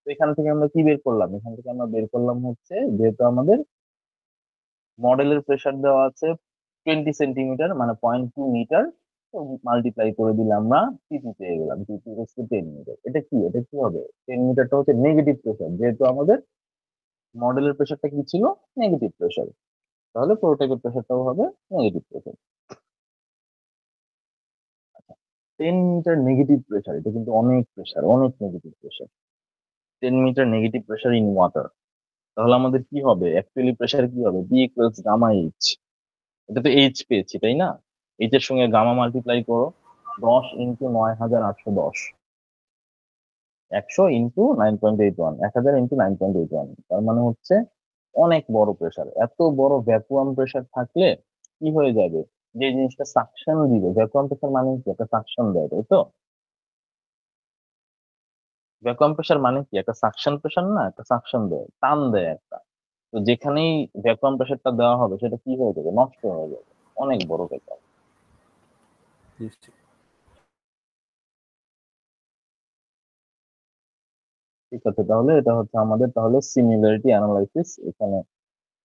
তো এখান থেকে আমরা কি বের করলাম? এখান থেকে আমরা বের করলাম হচ্ছে, যেহেতু আমাদের মডেলের প্রেসার দেওয়া আছে 20 সেন্টিমিটার মানে 0.2 মিটার, তো মাল্টিপ্লাই করে দিলে আমরা পিপি পেয়ে গেলাম, পিপি ইকুয়ালস টু 10 মিটার। এটা কি? এটা কি হবে? 10 মিটারটা হচ্ছে নেগেটিভ প্রেসার, যেহেতু আমাদের মডেলের প্রেসারটা কি ছিল? নেগেটিভ প্রেসার, তাহলে প্রোটোটাইপের প্রেসারটাও হবে negative pressure. 10 metre negative pressure, এটা কিন্তু অনেক প্রেসার, অনেক negative pressure. 10 metre negative pressure in water. তাহলে আমাদের কি হবে? অ্যাকচুয়ালি প্রেসার কি হবে? B equals gamma H. এটা তো এইচ পেয়েছি, তাই না? এইচ এর সঙ্গে গামা মাল্টিপ্লাই করো, 10 ইন্টু 9810, 100 ইন্টু 9.81, 1000 ইন্টু 9.81। তার মানে হচ্ছে অনেক বড় প্রেসার। এত বড় ভ্যাকুয়াম প্রেসার থাকলে কি হয়ে যাবে? যে জিনিসটা সাকশন দিবে, ভ্যাকুয়াম প্রেসার মানে কি? একটা সাকশন দেয়, তাই তো? ভ্যাকুয়াম প্রেসার মানে কি? একটা সাকশন প্রেসার না, একটা সাকশন দেয়, টান দেয় একটা। তো যেখানেই ভ্যাকুয়াম প্রেসারটা দেওয়া হবে সেটা কি হয়ে যাবে? নষ্ট হয়ে যাবে। অনেক বড় ব্যাপার। ঠিক আছে, তাহলে এটা হচ্ছে আমাদের তাহলে সিমিলারিটি অ্যানালাইসিস এখানে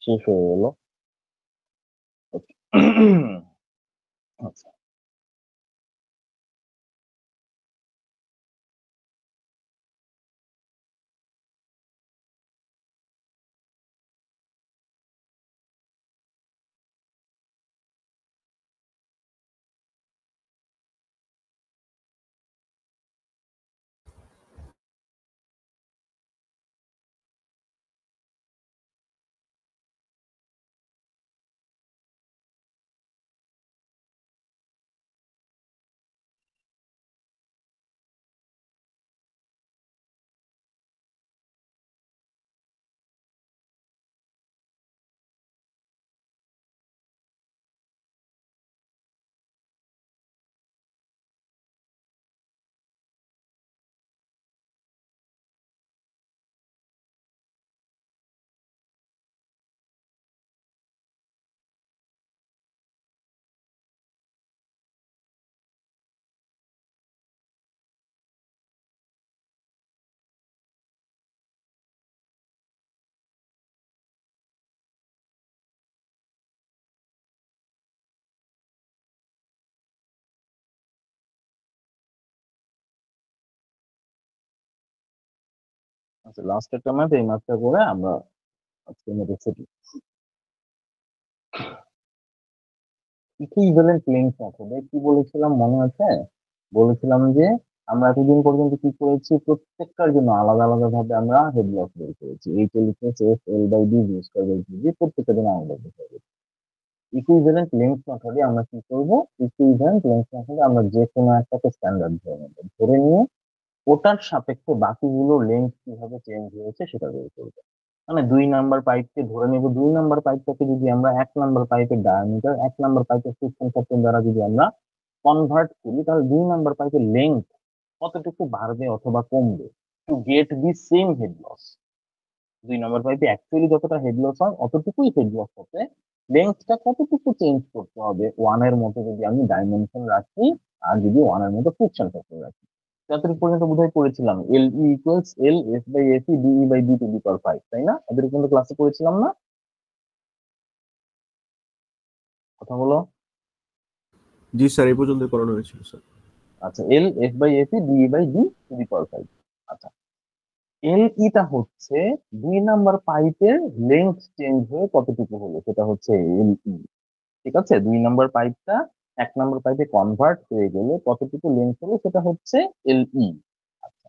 শেষ হয়ে গেল। আচ্ছা, আচ্ছা, লাস্ট একটা ম্যাথ, এই ম্যাথটা করে আমরা আজকে মেথড সেটি ইকুইভ্যালেন্ট লিঙ্ক মেথডে কি বলেছিলাম মনে আছে? বলেছিলাম যে আমরা এতদিন পর্যন্ত কি করেছি, প্রত্যেকটার জন্য আলাদা আলাদা ভাবে আমরা হেড লস বের করেছি। H L equals F L by D V square by two, প্রত্যেকটার জন্য আলাদা ভাবে। ইকুইভ্যালেন্ট লিঙ্ক মেথডে আমরা কি করব? ইকুইভ্যালেন্ট লিঙ্ক মেথডে আমরা যে কোনো একটাকে স্ট্যান্ডার্ড ধরে নেব, ধরে নিয়ে ওটার সাপেক্ষে বাকিগুলো লেন্থ কিভাবে চেঞ্জ হয়েছে সেটা বের করবো। মানে 2 নাম্বার পাইপকে ধরে নেব, 2 নাম্বার পাইপটাকে যদি আমরা 1 নাম্বার পাইপের ডায়ামিটার 1 নাম্বার পাইপের ফ্রিকশন ফ্যাক্টর দ্বারা যদি আমরা কনভার্ট করি, তাহলে 2 নাম্বার পাইপের লেন্থ কতটুকু বাড়বে অথবা কমবে to get the same head loss. 2 number পাইপে অ্যাকচুয়ালি যতটা হেড লস হয় অতটুকুই হেড লস হতে লেন্থটা কতটুকু চেঞ্জ করতে হবে, 1-এর মতো যদি আমি ডাইমেনশন রাখি আর যদি 1-এর মতো ফ্রিকশন ফ্যাক্টর রাখি। যতটুকু পর্যন্ত বোধহয় করেছিলাম L E equals L F by F E DE by D to the power 5, তাই না? এদের কিন্তু ক্লাসে করেছিলাম না? কথা বলো। জি স্যার, এই পর্যন্ত করানো হয়েছিল স্যার। আচ্ছা, L F by F E DE by D to the power 5। আচ্ছা, এল ইটা হচ্ছে 2 নাম্বার পাইপের লেন্থ চেঞ্জ হয়ে কতটুকু হলো সেটা হচ্ছে এল ই। ঠিক আছে, 2 নাম্বার পাইপটা 1 নাম্বার পাইপে কনভার্ট হয়ে গেলে কতটুকু লেন্থ হলো সেটা হচ্ছে এল ই। আচ্ছা,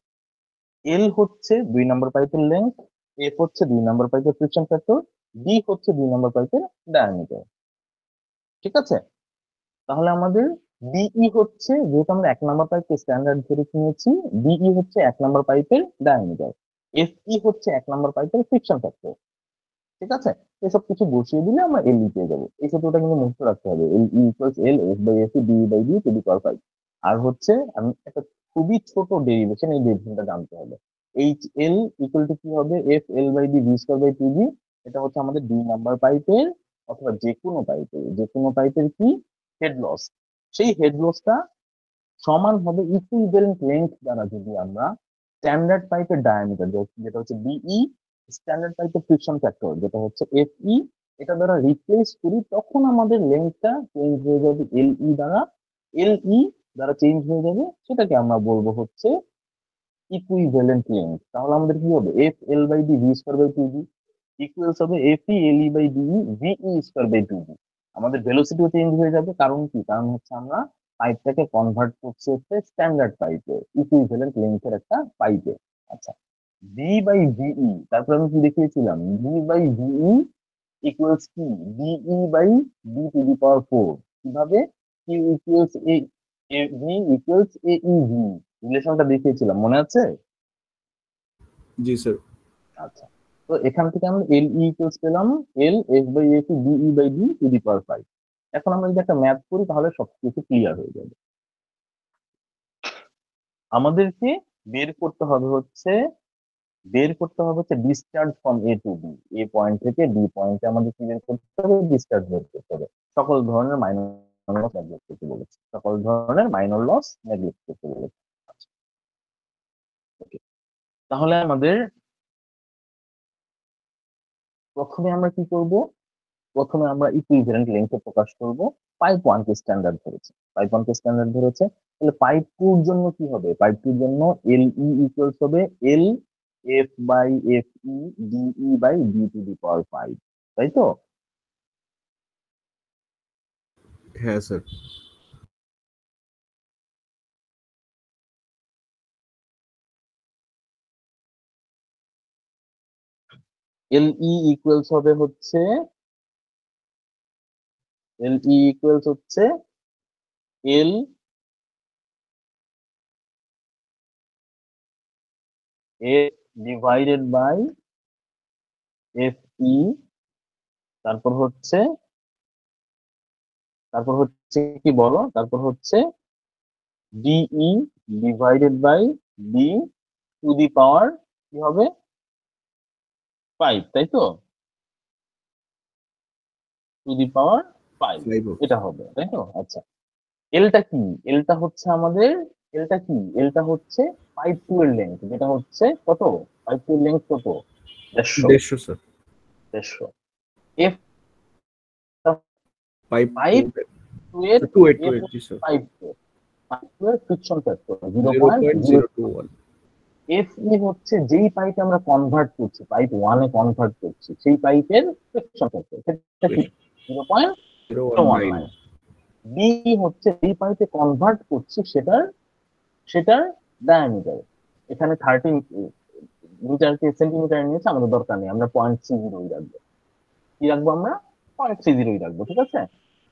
এল হচ্ছে 2 নাম্বার পাইপের লেন্থ, এফ হচ্ছে 2 নাম্বার পাইপের ফ্রিকশন ফ্যাক্টর, ডি হচ্ছে 2 নাম্বার পাইপের ডায়ামিটার। ঠিক আছে, তাহলে আমাদের ডিই হচ্ছে, যেহেতু আমরা 1 নাম্বার পাইপকে স্ট্যান্ডার্ড ধরে নিয়েছি, ডিই হচ্ছে 1 নাম্বার পাইপের ডায়ামিটার, এফই হচ্ছে 1 নাম্বার পাইপের ফ্রিকশন ফ্যাক্টর। ঠিক আছে, এসব কিছু বসিয়ে দিলে আমরা এল ই পেয়ে যাবো। এই সূত্রটা কিন্তু মুখস্থ রাখতে হবে, L E equals L F by F D by D to the power 5। আর হচ্ছে আমি একটা খুবই ছোট ডেরিভেশন, এই ডেরিভেশনটা জানতে হবে। এইচ এল ইকুয়াল টু কি হবে? F L by D V square by two D. এটা হচ্ছে আমাদের 2 নাম্বার পাইপের অথবা যে কোনো পাইপের কি হেড লস, সেই হেড লসটা সমান হবে ইকুইভ্যালেন্ট লেন্থ দ্বারা যদি আমরা স্ট্যান্ডার্ড পাইপের ডায়ামিটার যেটা হচ্ছে বিই, স্ট্যান্ডার্ড পাইপের ফ্রিকশন ফ্যাক্টর যেটা হচ্ছে এফই, এটা দ্বারা রিপ্লেস করি, তখন আমাদের লেন্থটা চেঞ্জ হয়ে যাবে এলই দ্বারা। এলই দ্বারা চেঞ্জ হয়ে যাবে, সেটাকে আমরা বলবো হচ্ছে ইকুইভ্যালেন্ট লেন্থ। তাহলে আমাদের কি হবে? F L by D V square by two D equals হবে F E L E by DE VE square by two D. আমাদের ভেলোসিটিও চেঞ্জ হয়ে যাবে, কারণ কি? কারণ হচ্ছে আমরা পাইপটাকে কনভার্ট করছি হচ্ছে স্ট্যান্ডার্ড পাইপে, ইকুইভ্যালেন্ট লেন্থের একটা পাইপে। আচ্ছা, ডি বাই ভিই, তারপর আমি কি দেখিয়েছিলাম? ডি বাই ভিই ইকুয়ালস কি? DE by D to the power 4। কিভাবে? Q equals A, V equals A E V, রিলেশনটা দেখিয়েছিলাম, মনে আছে? জি স্যার। আচ্ছা, তো এখান থেকে আমরা এল ই ইকুয়ালস পেলাম L F by F DE by D to the power 5। এখন আমরা যদি একটা ম্যাথ করি তাহলে সবকিছু ক্লিয়ার হয়ে যাবে। আমাদেরকে বের করতে হবে হচ্ছে discharge from A to B. A point থেকে বি পয়েন্টে আমাদের কি বের করতে হবে? ডিসচার্জ বের করতে হবে। সকল ধরনের মাইনর লস নেগলেক্ট করতে বলেছে, সকল ধরনের মাইনর লস নেগলেক্ট করতে বলেছে। আচ্ছা, ওকে, তাহলে আমাদের প্রথমে আমরা কি করব? প্রথমে আমরা ইকুইভ্যালেন্ট লেন্থে প্রকাশ করব। পাইপ 1 কে স্ট্যান্ডার্ড ধরেছে, তাহলে পাইপ 2 এর জন্য কি হবে? পাইপ 2 এর জন্য এল ই ইকুয়ালস হবে L F by F E DE by D to the power 5, তাই তো? হ্যাঁ স্যার। এল ই ইকুয়ালস হবে হচ্ছে এল ই ইকুয়ালস হচ্ছে L F divided by F E, তারপর হচ্ছে কি বলো? তারপর হচ্ছে DE divided by D to the power কি হবে? 5, তাই তো? টু দি পাওয়ার 5 5 এটা হবে, তাই তো? আচ্ছা, এলটা কি? এলটা হচ্ছে আমাদের, এলটা কি? এলটা হচ্ছে পাইপ 2 এর লেন্থ, যেটা হচ্ছে কত? পাইপ 2 এর লেন্থ কত? 150। 150 স্যার। 150 এফ পাইপ পাইপ 2 এর, 28 এফ 28 স্যার। পাইপ 2 এর ফ্রিকশন ফ্যাক্টর 0.0, 0.021। এফই হচ্ছে যেই পাইপে আমরা কনভার্ট করছি, পাইপ 1 এ কনভার্ট করছি, সেই পাইপের ফ্রিকশন ফ্যাক্টর, সেটা কি 0.019। বি হচ্ছে এই পাইপে কনভার্ট করছি সেটার সেটার ডায়ামিটার। এখানে 13 মিটারকে সেন্টিমিটার নিয়েছে, আমাদের দরকার নেই, আমরা 0.30 রাখবো। কি রাখবো আমরা? 0.30 রাখবো, ঠিক আছে।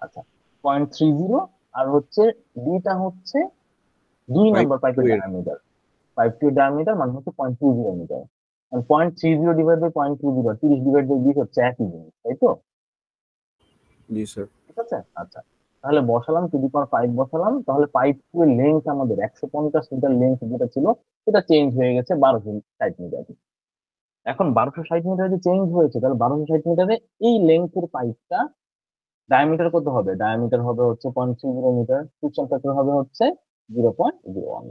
আচ্ছা, 0.30। আর হচ্ছে ডিটা হচ্ছে 2 নাম্বার পাইপের ডায়ামিটার। পাইপ টু ডায়ামিটার মানে হচ্ছে 0.20 metre. 0.30 divide by 0.20, 30 divide by 20 হচ্ছে একই জিনিস, তাই তো? জি স্যার। ঠিক আছে, আচ্ছা। তাহলে বসালাম, 2 টু দি পাওয়ার 5 বসালাম, তাহলে পাইপ টু এর লেন্থ আমাদের 150 মিটার লেন্থ যেটা ছিল সেটা চেঞ্জ হয়ে গেছে 1260 মিটার। এখন 1260 মিটার যে চেঞ্জ হয়েছে, তাহলে 1260 মিটারে এই লেন্থের পাইপটা ডায়ামিটার কত হবে? ডায়ামিটার হবে হচ্ছে 0.30 মিটার, ফ্রিকশন ফ্যাক্টর হবে হচ্ছে 0.01।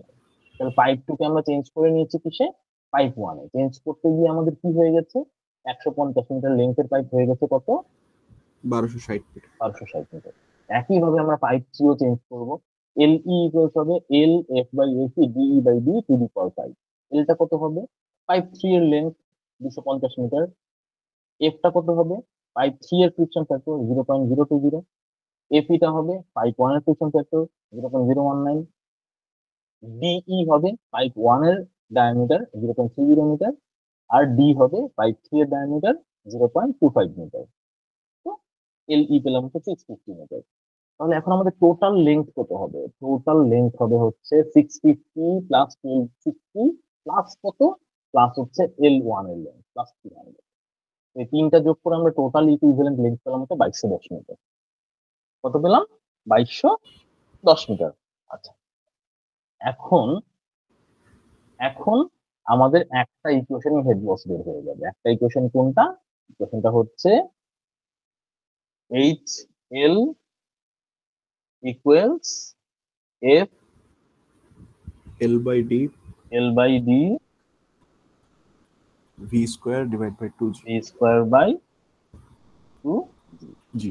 তাহলে পাইপ টুকে আমরা চেঞ্জ করে নিয়েছি কিসে? পাইপ 1-এ। চেঞ্জ করতে গিয়ে আমাদের কি হয়ে গেছে? 150 মিটার লেন্থের পাইপ হয়ে গেছে কত? 1260 মিটার। 1260 মিটার। একইভাবে আমরা পাইপ 3ও চেঞ্জ করবো। এল ই ইকুয়ালস হবে L F by AC DE by D to the power 5। এলটা কত হবে? পাইপ 3 এর লেন্থ 250 মিটার। এফটা কত হবে? পাইপ 3 এর ফ্রিকশন ফ্যাক্টর 0.020। এফিটা হবে পাইপ 1 এর ফ্রিকশন ফ্যাক্টর 0.019। ডিই হবে পাইপ 1 এর ডায়ামিটার 0.30 মিটার। আর ডি হবে পাইপ 3 এর ডায়ামিটার 0.25 মিটার। তো এল ই পেলাম হচ্ছে 650 মিটার। তাহলে এখন আমাদের টোটাল লেন্থ কত হবে? টোটাল লেন্থ হবে হচ্ছে 650 প্লাস 1260 প্লাস কত? প্লাস হচ্ছে L1 এর লেন্থ প্লাস 300। এই তিনটা যোগ করে আমরা টোটাল ইকুইভ্যালেন্ট লেন্থ পেলাম হচ্ছে 2210 মিটার। কত পেলাম? 2210 মিটার। আচ্ছা, এখন এখন আমাদের একটা ইকুয়েশনে হেড লস বের হয়ে যাবে। একটা ইকুয়েশন কোনটা? ইকুয়েশনটা হচ্ছে H L equals F L by D L by D V square divide by 2 G. V square by 2 G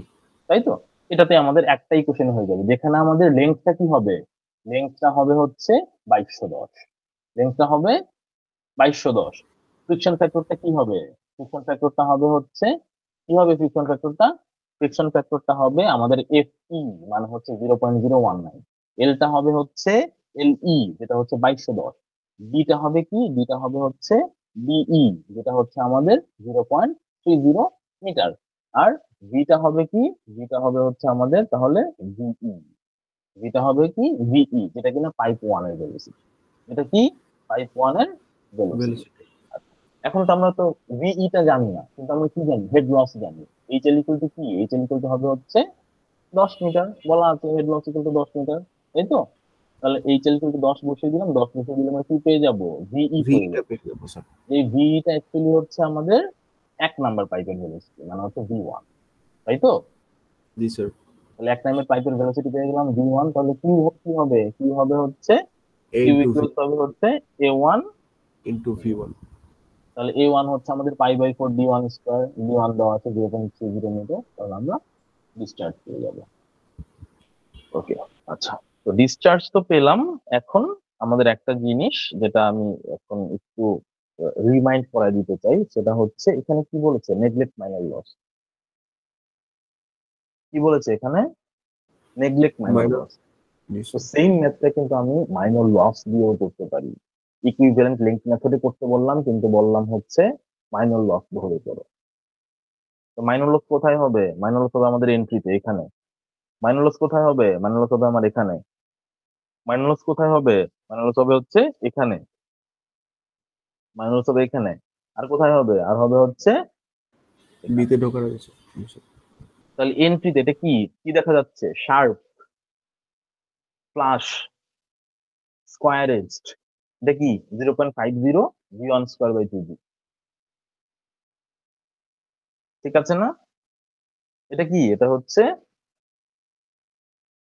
তাই তো? এটাতে আমাদের একটা ইকুয়েশন হয়ে যাবে, যেখানে আমাদের লেন্থটা কি হবে? লেন্থটা হবে হচ্ছে 2210। লেন্থটা হবে 2210। ফ্রিকশন ফ্যাক্টরটা কি হবে? ফ্রিকশন ফ্যাক্টরটা হবে হচ্ছে, কি হবে ফ্রিকশন ফ্যাক্টরটা? ফ্রিকশন ফ্যাক্টরটা হবে আমাদের এফ ই, মানে হচ্ছে 0.019। এলটা হবে হচ্ছে এল ই, যেটা হচ্ছে 2210। ডিটা হবে কি? ডিটা হবে হচ্ছে ডিই, যেটা হচ্ছে আমাদের 0.30 মিটার। আর ভিটা হবে কি? ভিটা হবে হচ্ছে আমাদের তাহলে ভিই। ভিটা হবে কি? ভিই, যেটা কিনা পাইপ 1 এর ভেলোসিটি। এটা কি? পাইপ 1 এর ভেলোসিটি। ভেলোসিটি। এখন তো আমরা তো ভিই টা জানি না, কিন্তু আমরা কি জানি? হেড লস জানি। এইচ এল ইকুয়াল টু কি? এইচ এল ইকুয়াল টু হবে হচ্ছে 10 মিটার, বলা আছে head loss equal to 10 metre, তাই তো? তাহলে এইচ এল ইকুয়াল টু 10 বসিয়ে দিলাম, 10 বসিয়ে দিলে আমরা কি পেয়ে যাবো? ভিই পেয়ে ভিটা যাবো। পেয়ে যাবো স্যার। এই ভিইটা অ্যাকচুয়ালি হচ্ছে আমাদের 1 নাম্বার পাইপের ভেলোসিটি, মানে হচ্ছে V1, তাই তো? জি স্যার। তাহলে 1 নাম্বার পাইপের ভেলোসিটি পেয়ে গেলাম V1। তাহলে কি হবে? কি হবে হচ্ছে এ কিউ ইন্টু ভি ইকুয়ালস হবে হচ্ছে A1। Into V one. তাহলে A1 হচ্ছে আমাদের পাই/4 D1 স্কয়ার। D1 দেওয়া আছে 0.30 মিটার। তাহলে আমরা ডিসচার্জ পেয়ে যাবো। ওকে, আচ্ছা। তো ডিসচার্জ তো পেলাম। এখন আমাদের একটা জিনিস যেটা আমি এখন একটু রিমাইন্ড করাই দিতে চাই, সেটা হচ্ছে এখানে কি বলেছে? Neglect minor loss. কি বলেছে এখানে? Neglect minor minor. লস। জি তো স্যার। সেম ম্যাথটা কিন্তু আমি মাইনর লস দিয়েও করতে পারি। ইকুইভ্যালেন্ট লিঙ্ক মেথডে করতে বললাম, কিন্তু বললাম হচ্ছে মাইনর লস ধরে করো। তো মাইনর লস কোথায় হবে? মাইনর লস হবে আমাদের এন্ট্রিতে, এখানে। মাইনর লস কোথায় হবে? মাইনর লস হবে আমার এখানে। মাইনর লস কোথায় হবে? মাইনর লস হবে হচ্ছে এখানে। মাইনর লস হবে এখানে। আর কোথায় হবে? আর হবে হচ্ছে এখানে। বিতে ঢোকানো গেছে। জি স্যার। তাহলে এন্ট্রিতে এটা কি কি দেখা যাচ্ছে? Sharp, flush, square edged. এটা কি? 0.50 V1 স্কোয়ার বাই 2G। ঠিক আছে না? এটা কি? এটা হচ্ছে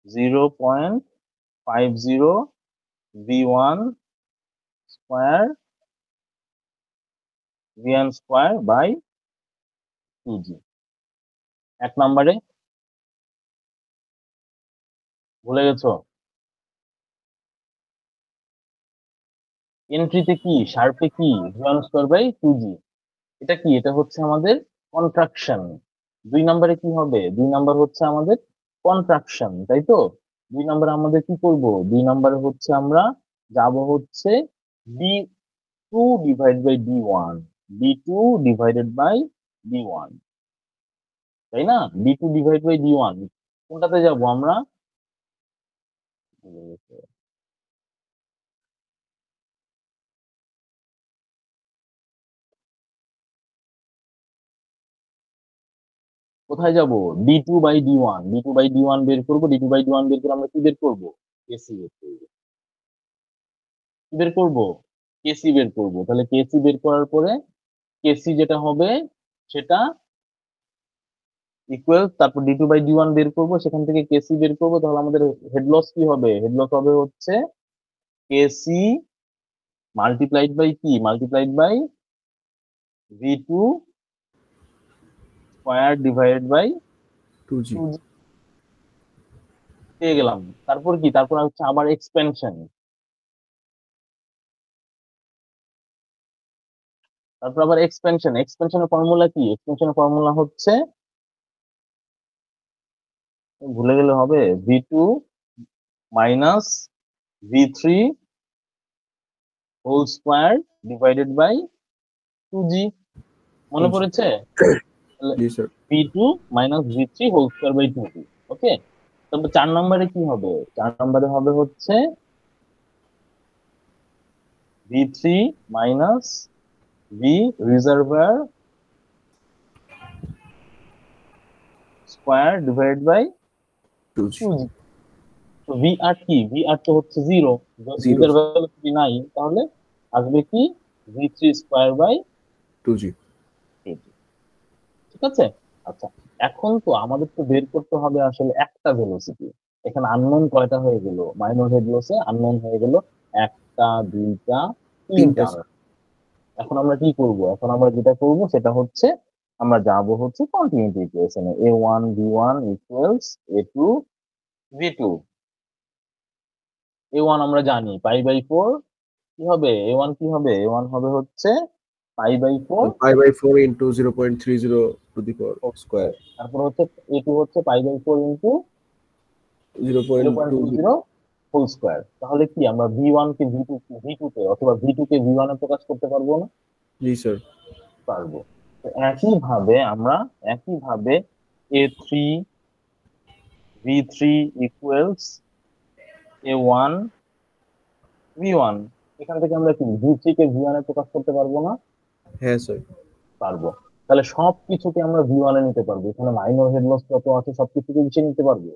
0.50 V1 square V1 square by 2G। 1 নাম্বারে ভুলে গেছো? এন্ট্রিতে কি, শার্পে কি, v1 স্কয়ার বাই 2g। এটা কি, এটা হচ্ছে আমাদের কন্ট্রাকশন। 2 নম্বরে কি হবে, 2 নম্বর হচ্ছে আমাদের কন্ট্রাকশন, তাই তো। 2 নম্বরে আমাদের কি করব, 2 নম্বরে হচ্ছে আমরা যাব হচ্ছে b2 divide by b1, b2 divided by b1, তাই না। b2 ডিভাইড বাই b1 কোনটাতে যাব আমরা, কোথায় যাব, d2 by d1, d2 by d1 বের করবো, d2 বাই d1 বের করে আমরা কি বের করবো, কেসি বের করবো। কি বের করবো, কেসি বের করবো। তাহলে কেসি বের করার পরে কেসি যেটা হবে সেটা ইকুয়াল, তারপর d2 বাই d1 বের করবো, সেখান থেকে কেসি বের করবো। তাহলে আমাদের হেড লস কি হবে, হেড লস হবে হচ্ছে কেসি মাল্টিপ্লাইড বাই কি, multiplied by v2 square divided by 2g। 2g পেয়ে গেলাম। তারপর কি, তারপর হচ্ছে আবার এক্সপেনশন। তারপর আবার এক্সপেনশন, এক্সপেনশনের ফর্মুলা কি, এক্সপেনশনের ফর্মুলা হচ্ছে, ভুলে গেলে হবে, v2 minus v3 whole square divided by 2g। মনে 2g। পড়েছে, তাহলে জি sir. v2 minus v3 whole square by 2g। Okay, তারপর 4 নম্বরে কি হবে, 4 নম্বরে হবে হচ্ছে v3 minus v reservoir square divided by 2g। 2g। তো ভি আর কি, ভি আর তো হচ্ছে 0, 0 রিজার্ভার যদি নাই তাহলে আসবে কি v3 square by 2g। 2g। ঠিক আছে। আচ্ছা, এখন তো আমাদের তো বের করতে হবে আসলে একটা ভেলোসিটি। এখানে আননোন কয়টা হয়ে গেল, মাইনর হেড লসে আননোন হয়ে গেল একটা, দুইটা, তিনটা তিনটা। স্যার। এখন আমরা কি করব, এখন আমরা যেটা করব সেটা হচ্ছে আমরা যাব হচ্ছে কন্টিনিউটি ইকুয়েশনে, a1 b1 equals a2 v2। a1 আমরা জানি পাই/4, কি হবে a1, কি হবে a1 হবে হচ্ছে pi π/4 into 0.30 to the power square. তারপর হচ্ছে a2 হচ্ছে পাই/4 ইন্টু 0.2। 0.20 whole square. তাহলে কি আমরা v1 কে v2 তে অথবা v2 কে v1 এ প্রকাশ করতে পারবো না, জি স্যার। পারবো। তো একইভাবে আমরা, একইভাবে a3 v3 equals a1 v1, এখান থেকে আমরা কি v3 কে v1 এ প্রকাশ করতে পারবো না, হ্যাঁ স্যার। পারবো। তাহলে সবকিছুকে আমরা v1 এ নিতে পারবো, এখানে মাইনর হেড লস কত আছে সবকিছুকে কিসে নিতে পারবো,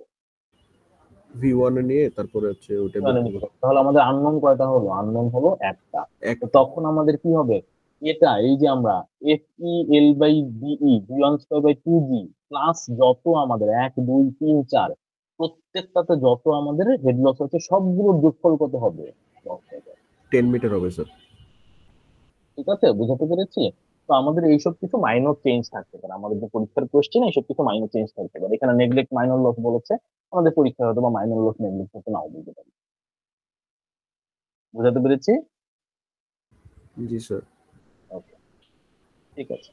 v1 এ নিয়ে তারপরে হচ্ছে ওটা v1 বের এ করব। নিতে পারবো। তাহলে আমাদের আননোন কয়টা হলো, আননোন হলো একটা। তো একটা। তখন আমাদের কি হবে, এটা এই যে আমরা F E L by BE v1 square by 2g plus যত আমাদের 1 2 3 4 প্রত্যেকটাতে যত আমাদের হেড লস হচ্ছে সবগুলোর যোগফল কত হবে, 10,000। 10 মিটার হবে স্যার। ঠিক আছে, বুঝাতে পেরেছি। তো আমাদের এইসব কিছু মাইনর চেঞ্জ থাকতে পারে, আমাদের যে পরীক্ষার কোশ্চেন এইসব কিছু মাইনর চেঞ্জ থাকতে পারে। এখানে নেগলেক্ট মাইনর লস বলেছে, আমাদের পরীক্ষায় হয়তো বা মাইনর লস নেগলেক্ট হতে নাও দিতে পারে। বুঝাতে পেরেছি। জি স্যার। ওকে, ঠিক আছে।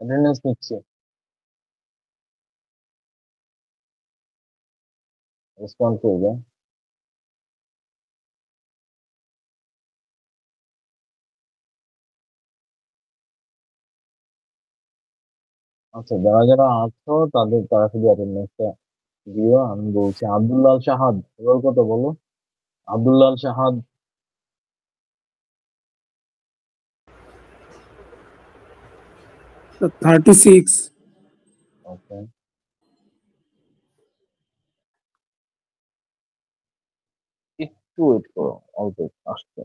অ্যাটেন্ডেন্স নিচ্ছে, রেসপন্ড করবে। আচ্ছা, যারা যারা আছো তাদের, তারা শুধু অ্যাটেন্ডেন্সটা দিও। আমি বলছি আব্দুল্লাহ শাহাদ, রোল কত বলো, আব্দুল্লাহ শাহাদ। 36। ওকে, একটু ওয়েট করো, অল্প আসছে।